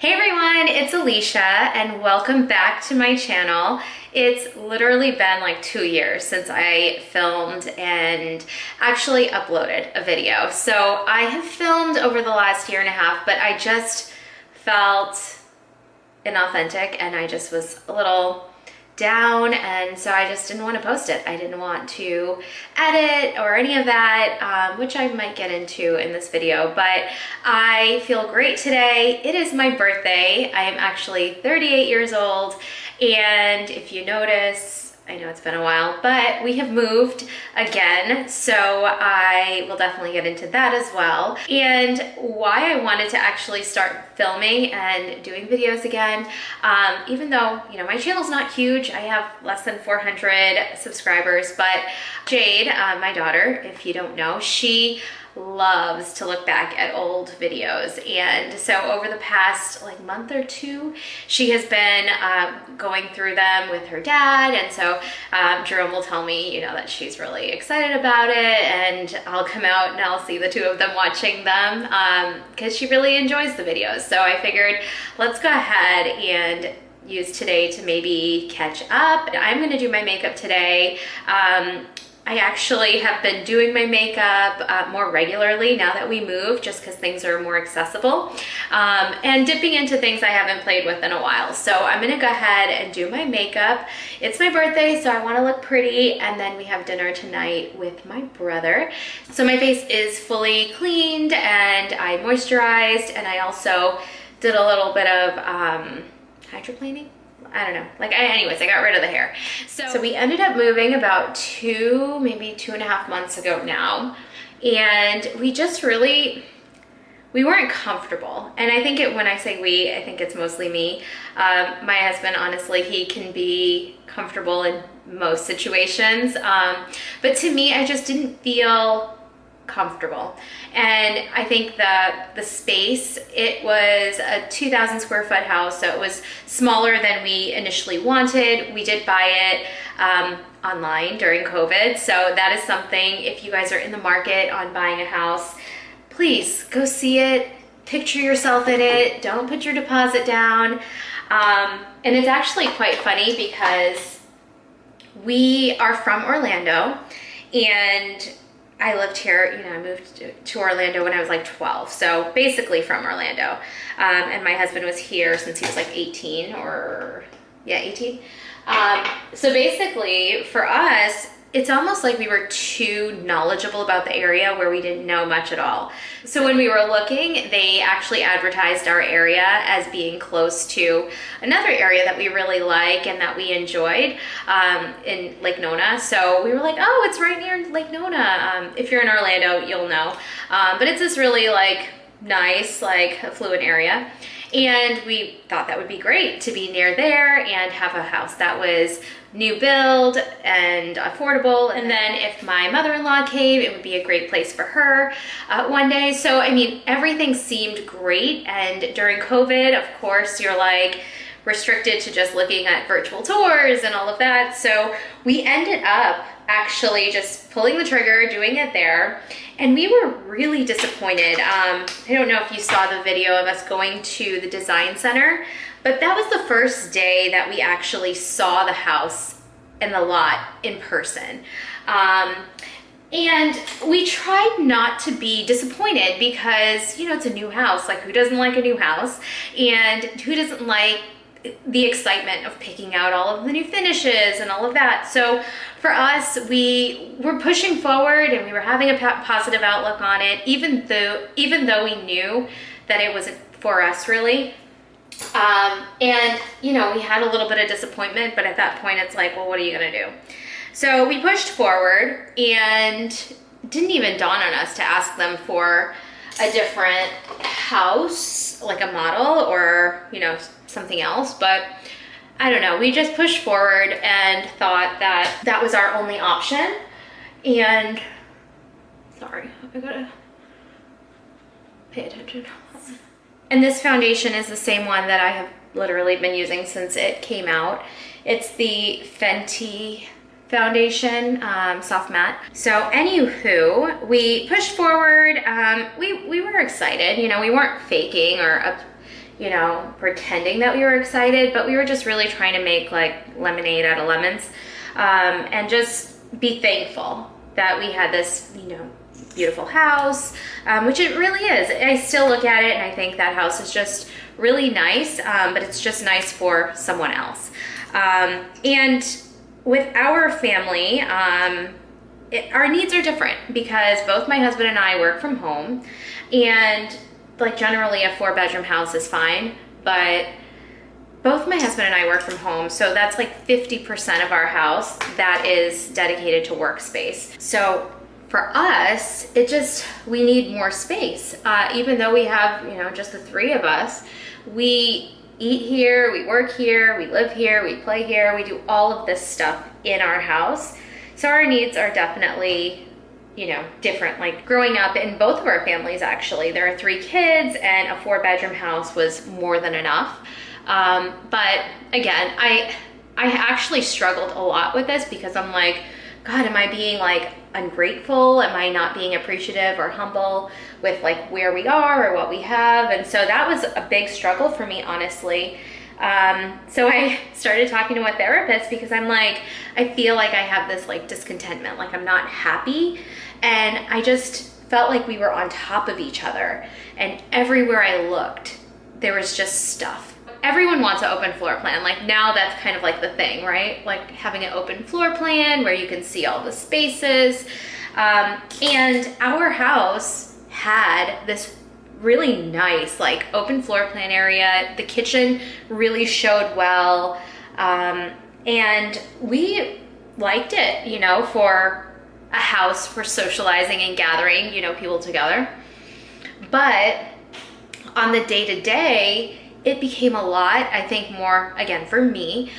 Hey everyone, it's Alicia and welcome back to my channel. It's literally been like 2 years since I filmed and actually uploaded a video. So I have filmed over the last year and a half, but I just felt inauthentic and I just was a little down, and so I just didn't want to post it. I didn't want to edit or any of that, which I might get into in this video, but I feel great today. It is my birthday. I am actually 38 years old, and if you notice, I know it's been a while, but we have moved again, so I will definitely get into that as well. And why I wanted to actually start filming and doing videos again, even though, you know, my channel's not huge. I have less than 400 subscribers, but Jade, my daughter, if you don't know, she loves to look back at old videos, and so over the past like month or two she has been going through them with her dad, and so Jerome will tell me, you know, that she's really excited about it, and I'll come out and I'll see the two of them watching them because she really enjoys the videos. So I figured let's go ahead and use today to maybe catch up. I'm gonna do my makeup today. I actually have been doing my makeup more regularly now that we moved, just because things are more accessible, and dipping into things I haven't played with in a while. So I'm gonna go ahead and do my makeup. It's my birthday, so I wanna look pretty, and then we have dinner tonight with my brother. So my face is fully cleaned, and I moisturized, and I also did a little bit of hydroplaning. I don't know, anyways, I got rid of the hair. So we ended up moving about maybe 2.5 months ago now. And we just really, we weren't comfortable. And I think when I say we, I think it's mostly me. My husband, honestly, he can be comfortable in most situations. But to me, I just didn't feel comfortable. And I think the space, it was a 2,000 square foot house, so it was smaller than we initially wanted. We did buy it online during COVID, so that is something, if you guys are in the market on buying a house, please go see it, picture yourself in it, don't put your deposit down. And it's actually quite funny because we are from Orlando, and I lived here, you know, I moved to Orlando when I was like 12, so basically from Orlando. And my husband was here since he was like 18 or, yeah, 18. So basically for us, it's almost like we were too knowledgeable about the area where we didn't know much at all. So when we were looking, they actually advertised our area as being close to another area that we really like and that we enjoyed in Lake Nona. So we were like, oh, it's right near Lake Nona. If you're in Orlando, you'll know. But it's this really like nice, like affluent area. And we thought that would be great to be near there and have a house that was new build and affordable. And then if my mother-in-law came, it would be a great place for her one day. So, I mean, everything seemed great. And during COVID, of course, you're like restricted to just looking at virtual tours and all of that. So we ended up actually just pulling the trigger, doing it there. And we were really disappointed. I don't know if you saw the video of us going to the design center, but that was the first day that we actually saw the house and the lot in person. And we tried not to be disappointed because, you know, it's a new house. Like, who doesn't like a new house? And who doesn't like the excitement of picking out all of the new finishes and all of that? So for us, we were pushing forward and we were having a positive outlook on it, even though we knew that it wasn't for us really. And you know, we had a little bit of disappointment, but at that point it's like, well, what are you gonna do? So we pushed forward, and it didn't even dawn on us to ask them for a different house, like a model or, you know, something else. But I don't know, we just pushed forward and thought that that was our only option. And sorry, I gotta pay attention. And this foundation is the same one that I have literally been using since it came out. It's the Fenty foundation, soft matte. So anywho, we pushed forward. We were excited, you know, we weren't faking or you know, pretending that we were excited, but we were just really trying to make like lemonade out of lemons, and just be thankful that we had this, you know, beautiful house, which it really is. I still look at it and I think that house is just really nice, but it's just nice for someone else. And with our family, our needs are different because both my husband and I work from home, and like generally a 4-bedroom house is fine, but both my husband and I work from home, so that's like 50% of our house that is dedicated to workspace. So for us, we need more space. Even though we have, you know, just the 3 of us, we eat here, we work here, we live here, we play here, we do all of this stuff in our house. So our needs are definitely, you know, different. Like growing up in both of our families, actually, there are 3 kids and a 4-bedroom house was more than enough. But again, I actually struggled a lot with this because I'm like, God, am I being like ungrateful? Am I not being appreciative or humble with like where we are or what we have? And so that was a big struggle for me, honestly. So I started talking to a therapist because I'm like, I feel like I have this like discontentment, like I'm not happy. And I just felt like we were on top of each other. And everywhere I looked, there was just stuff. Everyone wants an open floor plan. Like now that's kind of like the thing, right? Like having an open floor plan where you can see all the spaces. And our house had this really nice like open floor plan area. The kitchen really showed well. And we liked it, you know, for a house for socializing and gathering, you know, people together. But on the day-to-day, it became a lot, I think more, again, for me,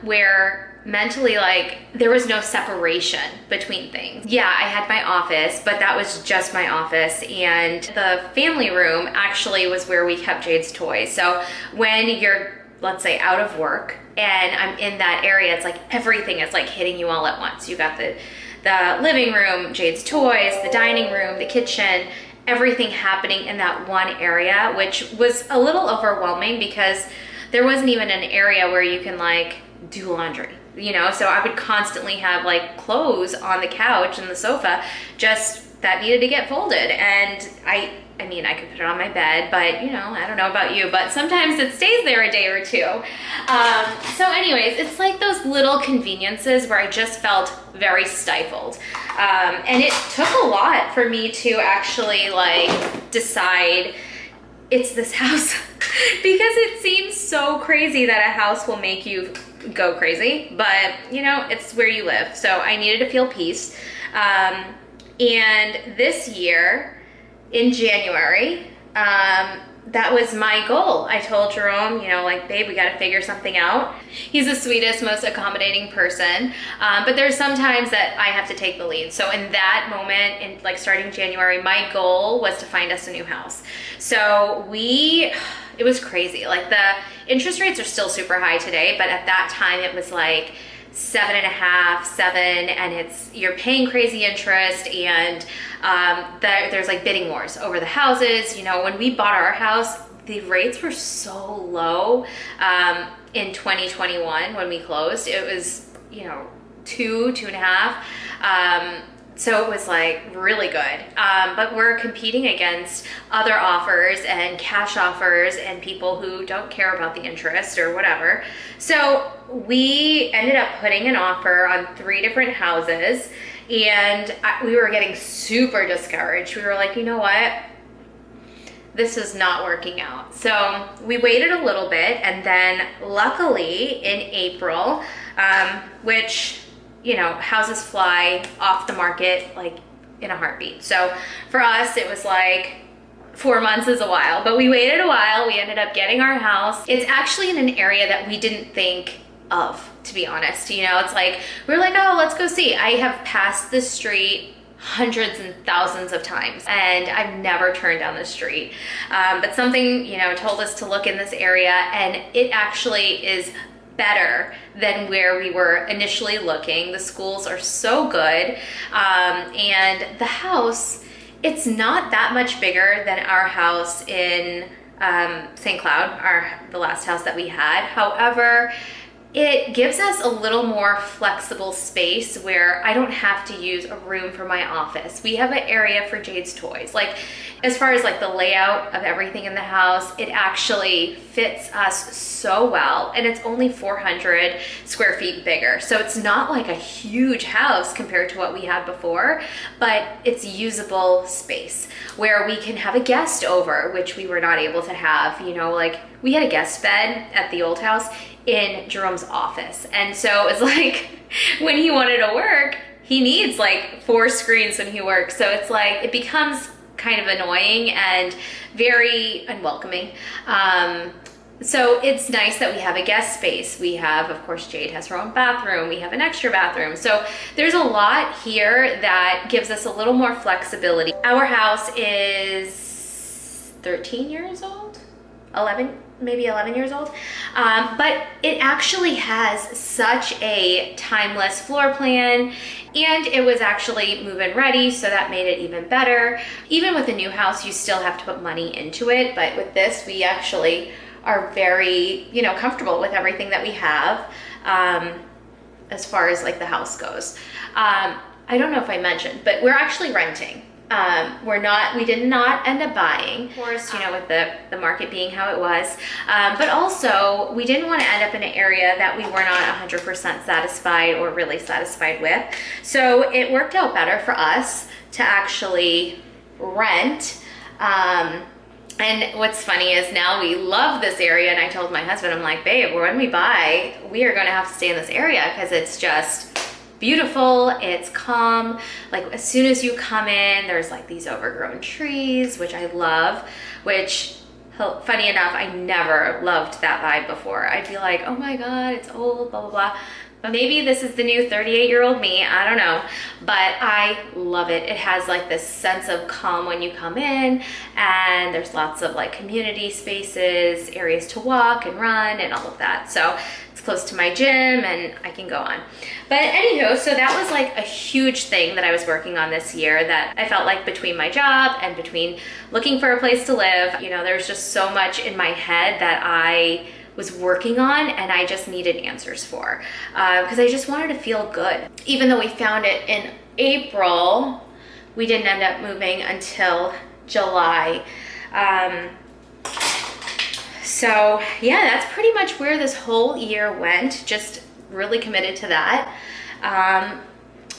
where mentally, like, there was no separation between things. Yeah, I had my office, but that was just my office. And the family room actually was where we kept Jade's toys. So when you're, let's say, out of work and I'm in that area, it's like everything is like hitting you all at once. You got the living room, Jade's toys, the dining room, the kitchen, everything happening in that one area, which was a little overwhelming because there wasn't even an area where you can like do laundry, you know? So I would constantly have like clothes on the couch and the sofa just that needed to get folded. And I mean, I could put it on my bed, but you know, I don't know about you, but sometimes it stays there a day or two. So anyways, it's like those little conveniences where I just felt very stifled. And it took a lot for me to actually like decide it's this house because it seems so crazy that a house will make you go crazy, but you know, it's where you live. So I needed to feel peace. And this year, in January, that was my goal. I told Jerome, you know, like, babe, we got to figure something out. He's the sweetest, most accommodating person. But there's sometimes that I have to take the lead. So in that moment, in like starting January, my goal was to find us a new house. So it was crazy. Like the interest rates are still super high today, but at that time it was like 7.5, 7, and you're paying crazy interest, and there's like bidding wars over the houses. You know, when we bought our house, the rates were so low in 2021 when we closed. It was, you know, 2.5. So it was like really good. But we're competing against other offers and cash offers and people who don't care about the interest or whatever. So we ended up putting an offer on 3 different houses, and we were getting super discouraged. We were like, you know what? This is not working out. So we waited a little bit, and then luckily in April, which, you know, houses fly off the market like in a heartbeat. So for us, it was like 4 months is a while, but we waited a while. We ended up getting our house. It's actually in an area that we didn't think of, to be honest. You know, it's like, we're like, oh, let's go see. I have passed this street hundreds and thousands of times, and I've never turned down the street. But something, you know, told us to look in this area, and it actually is better than where we were initially looking. The schools are so good, and the house, it's not that much bigger than our house in St. Cloud, the last house that we had. However, it gives us a little more flexible space where I don't have to use a room for my office. We have an area for Jade's toys. Like, as far as like the layout of everything in the house, it actually fits us so well, and it's only 400 square feet bigger. So it's not like a huge house compared to what we had before, but it's usable space where we can have a guest over, which we were not able to have. You know, like we had a guest bed at the old house in Jerome's office. And so it's like when he wanted to work, he needs like 4 screens when he works. So it's like, it becomes kind of annoying and very unwelcoming. So it's nice that we have a guest space. We have, of course, Jade has her own bathroom. We have an extra bathroom. So there's a lot here that gives us a little more flexibility. Our house is 13 years old, 11, maybe 11 years old. But it actually has such a timeless floor plan, and it was actually move-in ready, so that made it even better. Even with a new house, you still have to put money into it, but with this, we actually are very, you know, comfortable with everything that we have as far as like the house goes. I don't know if I mentioned, but we're actually renting. We did not end up buying, of course, you know, with the market being how it was. But also we didn't want to end up in an area that we were not 100% satisfied or really satisfied with. So it worked out better for us to actually rent. And what's funny is now we love this area, and I told my husband, I'm like, babe, when we buy, we are going to have to stay in this area because it's just beautiful, it's calm. Like as soon as you come in, there's like these overgrown trees, which I love, which, funny enough, I never loved that vibe before. I'd be like, oh my God, it's old, blah, blah, blah. But maybe this is the new 38-year-old me, I don't know. But I love it. It has like this sense of calm when you come in, and there's lots of like community spaces, areas to walk and run and all of that. So it's close to my gym and I can go on. But anywho, so that was like a huge thing that I was working on this year, that I felt like between my job and between looking for a place to live, you know, there's just so much in my head that I was working on and I just needed answers for, because I just wanted to feel good. Even though we found it in April, we didn't end up moving until July. So yeah, that's pretty much where this whole year went. Just really committed to that.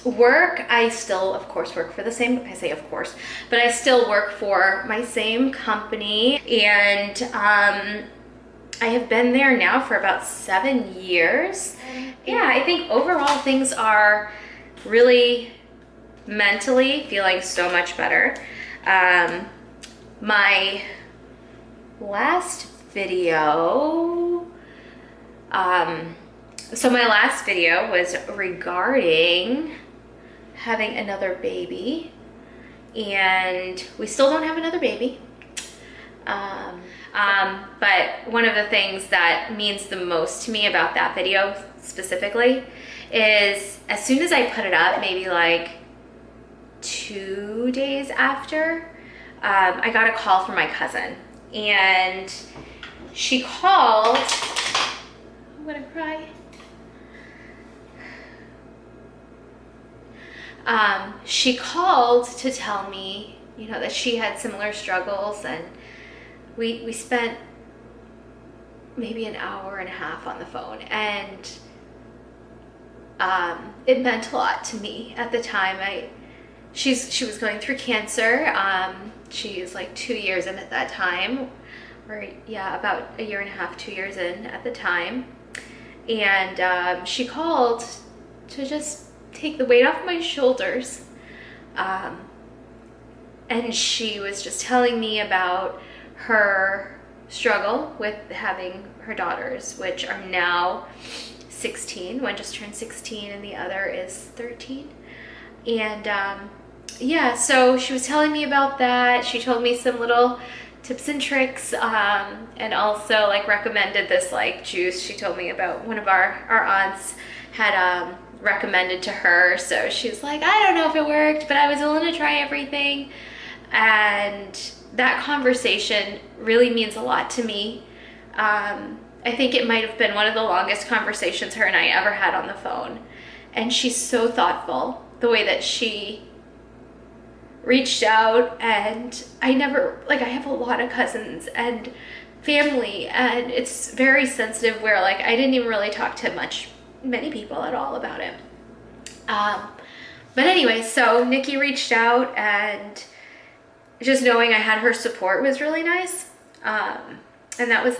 Work, I still, of course, work for the same, I say of course, but I still work for my same company, and I have been there now for about 7 years. Yeah, I think overall things are really mentally feeling so much better. My last video, so my last video was regarding having another baby, and we still don't have another baby. But one of the things that means the most to me about that video specifically is as soon as I put it up, maybe like 2 days after, I got a call from my cousin, and she called, I'm gonna cry. She called to tell me, you know, that she had similar struggles, and we spent maybe an hour and a half on the phone, and it meant a lot to me at the time. She was going through cancer. She was like 2 years in at that time, or yeah, about a year and a half, 2 years in at the time. And she called to just take the weight off my shoulders. And she was just telling me about her struggle with having her daughters, which are now 16. One just turned 16 and the other is 13. And yeah, so she was telling me about that. She told me some little tips and tricks, and also like recommended this like juice she told me about. One of our aunts had recommended to her, so she's like, I don't know if it worked, but I was willing to try everything. And that conversation really means a lot to me. I think it might have been one of the longest conversations her and I ever had on the phone. And she's so thoughtful, the way that she reached out. And I have a lot of cousins and family, and it's very sensitive where like I didn't even really talk to many people at all about it. But anyway, so Nikki reached out, and just knowing I had her support was really nice. And that was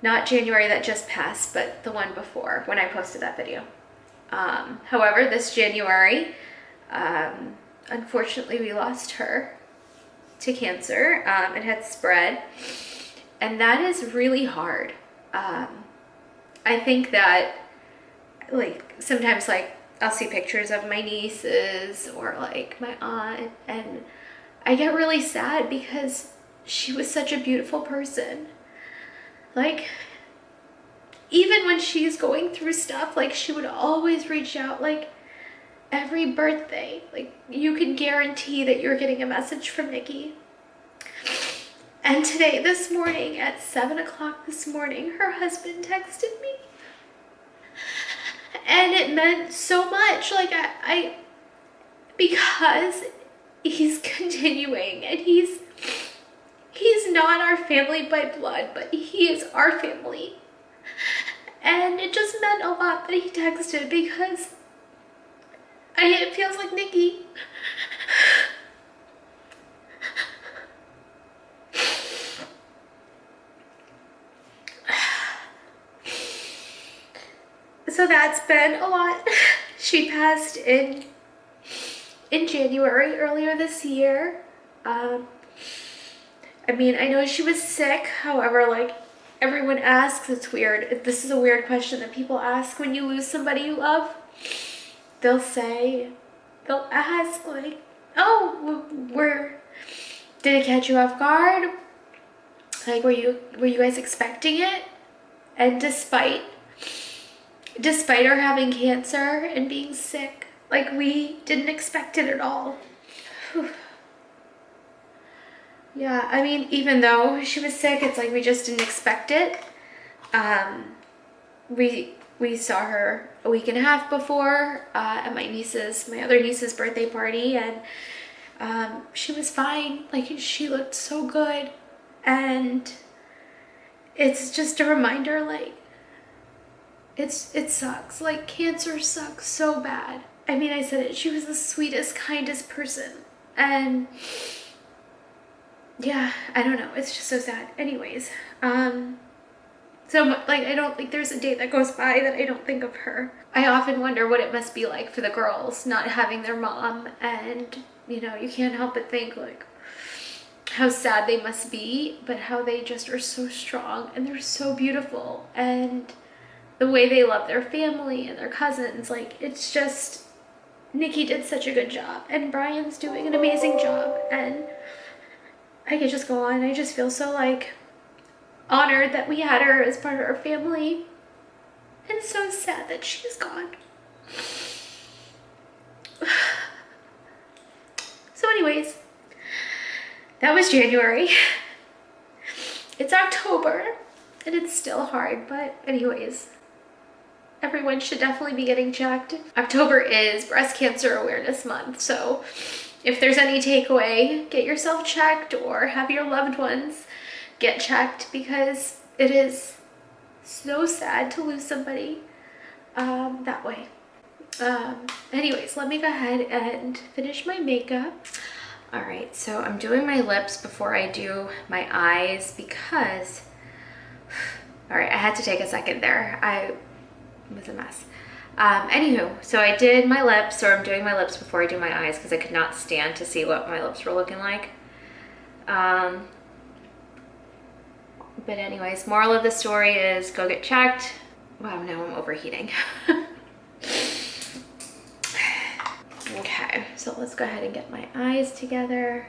not January that just passed, but the one before when I posted that video. However, this January, unfortunately we lost her to cancer. It had spread, and that is really hard. I think that like sometimes like I'll see pictures of my nieces or like my aunt, and I get really sad because she was such a beautiful person. Like, even when she's going through stuff, like she would always reach out, like every birthday, like you can guarantee that you're getting a message from Nikki. And today, this morning at 7 o'clock this morning, her husband texted me. And it meant so much. Like because he's continuing, and he's not our family by blood, but he is our family. And it just meant a lot that he texted, because it feels like Nikki so that's been a lot. She passed in January earlier this year. I mean, I know she was sick. However, like everyone asks, it's weird. This is a weird question that people ask when you lose somebody you love. They'll ask like, oh, did it catch you off guard? Like, were you guys expecting it? And despite her having cancer and being sick, like we didn't expect it at all. Whew. Yeah, I mean, even though she was sick, it's like we just didn't expect it. We saw her a week and a half before at my other niece's birthday party, and she was fine. Like, she looked so good, and it's just a reminder, like, it sucks. Like, cancer sucks so bad. I mean, I said it, she was the sweetest, kindest person, and yeah, I don't know, it's just so sad. Anyways, so like I don't think there's a day that goes by that I don't think of her. I often wonder what it must be like for the girls not having their mom, and you know, you can't help but think like how sad they must be, but how they just are so strong, and they're so beautiful, and the way they love their family and their cousins. Like, it's just, Nikki did such a good job, and Brian's doing an amazing job, and I could just go on. I just feel so like honored that we had her as part of our family, and so sad that she's gone. So anyways, that was January. It's October, and it's still hard, but anyways, everyone should definitely be getting checked. October is Breast Cancer Awareness Month, so if there's any takeaway, get yourself checked or have your loved ones get checked, because it is so sad to lose somebody that way. Anyways, let me go ahead and finish my makeup. All right, so I'm doing my lips before I do my eyes because, all right, I had to take a second there. I was a mess. Anywho, so I did my lips, or I'm doing my lips before I do my eyes because I could not stand to see what my lips were looking like. But anyways, moral of the story is go get checked. Wow, now I'm overheating. Okay, so let's go ahead and get my eyes together.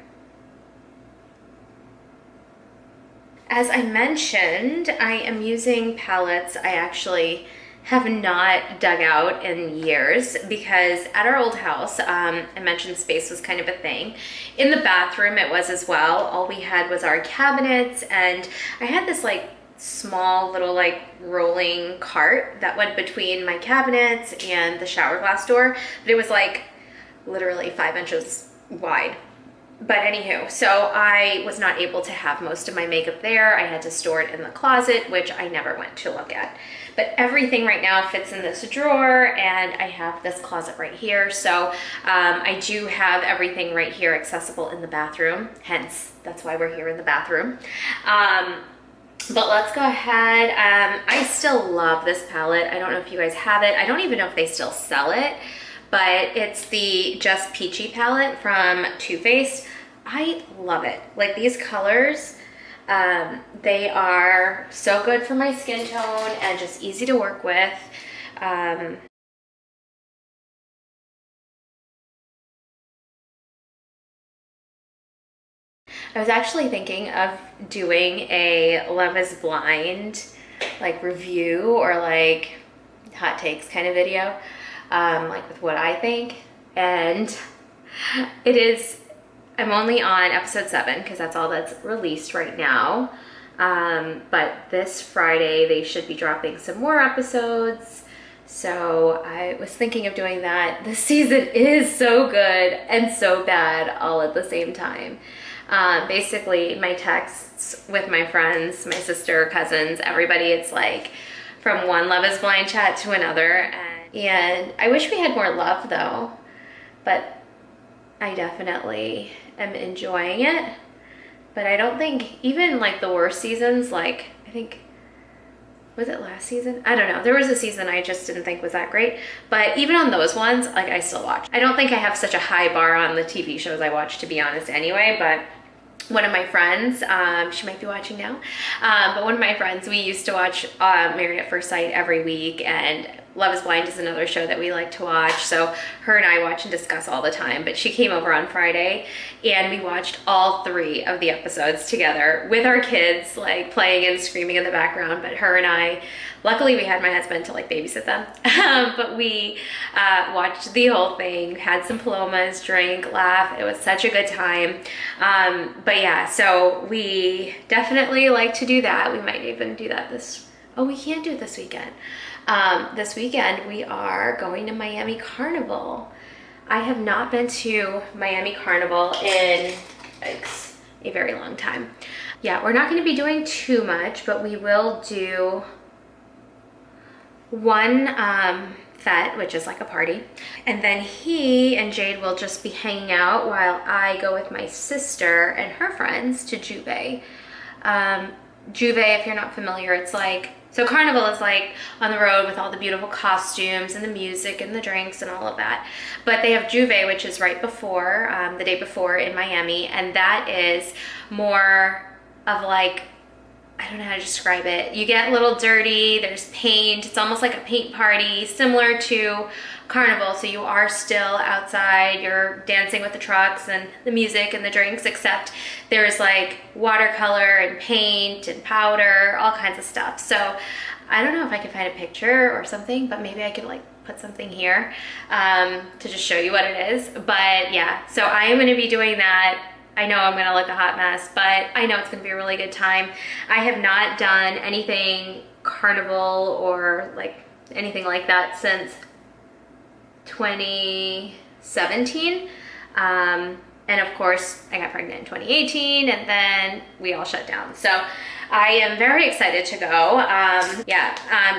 As I mentioned, I am using palettes I actually have not dug out in years because at our old house, I mentioned space was kind of a thing. In the bathroom, it was as well. All we had was our cabinets, and I had this like small little like rolling cart that went between my cabinets and the shower glass door, but it was like literally 5 inches wide. But anywho, so I was not able to have most of my makeup there. I had to store it in the closet, which I never went to look at. But everything right now fits in this drawer, and I have this closet right here. So I do have everything right here accessible in the bathroom. Hence, that's why we're here in the bathroom. But let's go ahead. I still love this palette. I don't know if you guys have it. I don't even know if they still sell it, but it's the Just Peachy palette from Too Faced. I love it. Like these colors, they are so good for my skin tone and just easy to work with. I was actually thinking of doing a Love is Blind like review or like hot takes kind of video, like with what I think. And it is, I'm only on episode 7 because that's all that's released right now. But this Friday, they should be dropping some more episodes. So I was thinking of doing that. This season is so good and so bad all at the same time. Basically, my texts with my friends, my sister, cousins, everybody, it's like from one Love is Blind chat to another. And I wish we had more love though, but I definitely am enjoying it. But I don't think even like the worst seasons, like I think, was it last season? I don't know. There was a season I just didn't think was that great. But even on those ones, like I still watch. I don't think I have such a high bar on the TV shows I watch, to be honest, anyway. But one of my friends, she might be watching now, but one of my friends, we used to watch Married at First Sight every week, and Love is Blind is another show that we like to watch. So her and I watch and discuss all the time. But she came over on Friday and we watched all 3 of the episodes together with our kids, like playing and screaming in the background. But her and I, luckily we had my husband to like babysit them. But we watched the whole thing, had some palomas, drank, laughed. It was such a good time. But yeah, so we definitely like to do that. We might even do that we can't do it this weekend. This weekend we are going to Miami Carnival. I have not been to Miami Carnival in a very long time. Yeah, we're not going to be doing too much, but we will do one fete, which is like a party. And then he and Jade will just be hanging out while I go with my sister and her friends to Juve. Juve, if you're not familiar, it's like, so Carnival is like on the road with all the beautiful costumes and the music and the drinks and all of that. But they have Juve, which is right before, the day before in Miami. And that is more of like, I don't know how to describe it. You get a little dirty, there's paint. It's almost like a paint party, similar to Carnival. So you are still outside, you're dancing with the trucks and the music and the drinks, except there's like watercolor and paint and powder, all kinds of stuff. So I don't know if I can find a picture or something, but maybe I could like put something here to just show you what it is. But yeah, so I am gonna be doing that. I know I'm gonna look a hot mess, but I know it's gonna be a really good time. I have not done anything Carnival or like anything like that since 2017. And of course, I got pregnant in 2018 and then we all shut down. So I am very excited to go.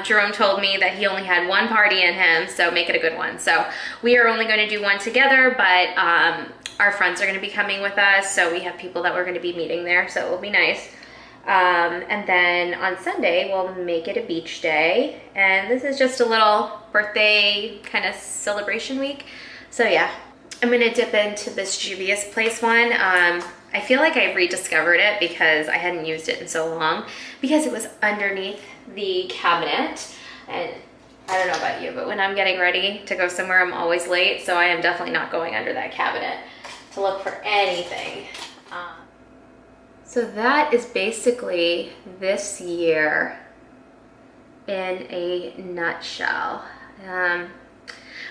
Jerome told me that he only had one party in him, so make it a good one. So we are only gonna do one together, but our friends are gonna be coming with us, so we have people that we're gonna be meeting there, so it will be nice. And then on Sunday, we'll make it a beach day. And this is just a little birthday kind of celebration week. So yeah, I'm gonna dip into this Juvia's Place one. I feel like I rediscovered it because I hadn't used it in so long because it was underneath the cabinet. And I don't know about you, but when I'm getting ready to go somewhere, I'm always late. So I am definitely not going under that cabinet to look for anything. So that is basically this year. in a nutshell.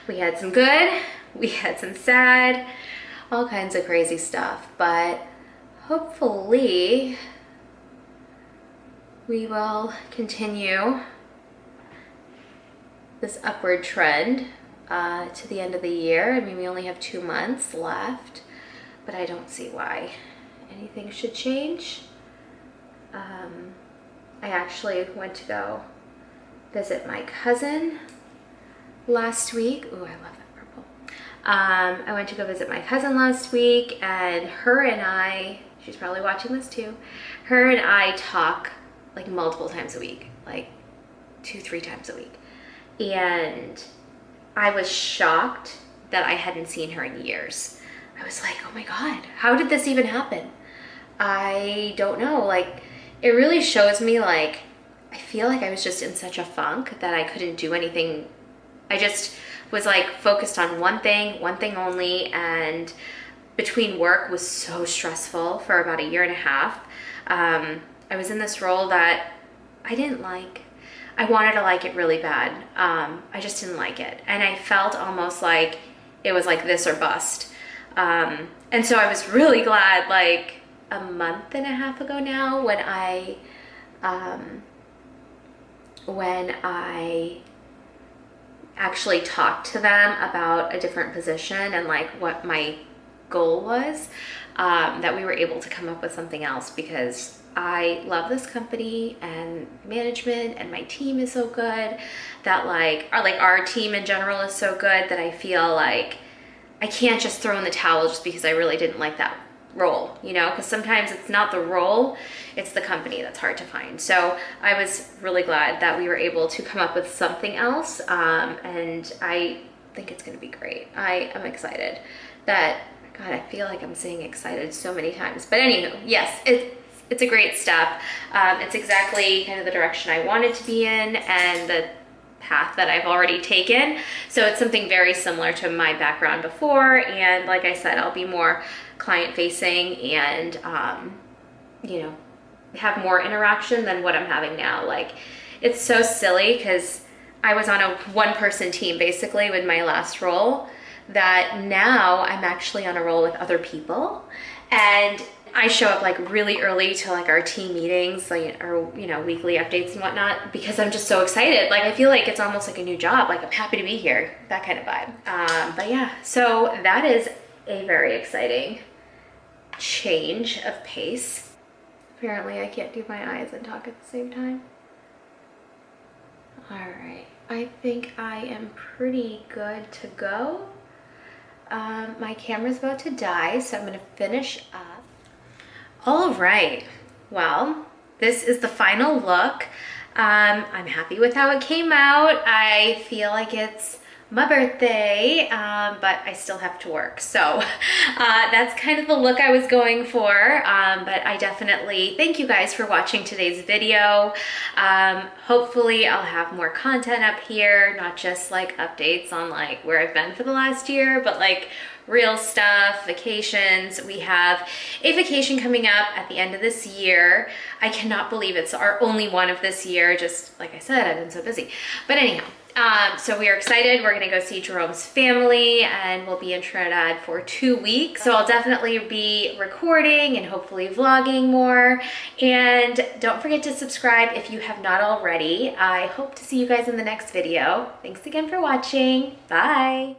We had some good, we had some sad, all kinds of crazy stuff, but hopefully we will continue this upward trend to the end of the year. I mean, we only have 2 months left, but I don't see why anything should change. I actually went to go visit my cousin last week. Ooh, I love that purple. I went to go visit my cousin last week, and her and I, she's probably watching this too, her and I talk like multiple times a week, like 2-3 times a week. And I was shocked that I hadn't seen her in years. I was like, oh my God, how did this even happen? I don't know. Like, it really shows me, like, I feel like I was just in such a funk that I couldn't do anything. I just was like focused on one thing only, and between work was so stressful for about 1.5 years. I was in this role that I didn't like. I wanted to like it really bad. I just didn't like it. And I felt almost like it was like this or bust. And so I was really glad, like 1.5 months ago now, when I actually talked to them about a different position and like what my goal was, that we were able to come up with something else, because I love this company and management, and my team is so good that our team in general is so good that I feel like I can't just throw in the towel just because I really didn't like that role, you know, because sometimes it's not the role, it's the company that's hard to find. So I was really glad that we were able to come up with something else, and I think it's going to be great. I am excited. God, I feel like I'm saying excited so many times, but anywho, yes, it's a great step. It's exactly kind of the direction I wanted to be in and the path that I've already taken. So it's something very similar to my background before. And like I said, I'll be more client facing and, you know, have more interaction than what I'm having now. Like, it's so silly because I was on a 1-person team basically with my last role, that now I'm actually on a role with other people. And I show up like really early to like our team meetings, like, or, you know, weekly updates and whatnot, because I'm just so excited. Like, I feel like it's almost like a new job. Like, I'm happy to be here, that kind of vibe. But yeah, so that is a very exciting change of pace. Apparently I can't do my eyes and talk at the same time. All right, I think I am pretty good to go. My camera's about to die, so I'm gonna finish up. All right, well, this is the final look. I'm happy with how it came out. I feel like it's my birthday, but I still have to work. So that's kind of the look I was going for. But I definitely thank you guys for watching today's video. Hopefully I'll have more content up here, not just like updates on like where I've been for the last year, but like real stuff, vacations. We have a vacation coming up at the end of this year. I cannot believe it's our only one of this year. Just like I said, I've been so busy. But anyhow, so we are excited. We're gonna go see Jerome's family, and we'll be in Trinidad for 2 weeks. So I'll definitely be recording and hopefully vlogging more. And don't forget to subscribe if you have not already. I hope to see you guys in the next video. Thanks again for watching. Bye.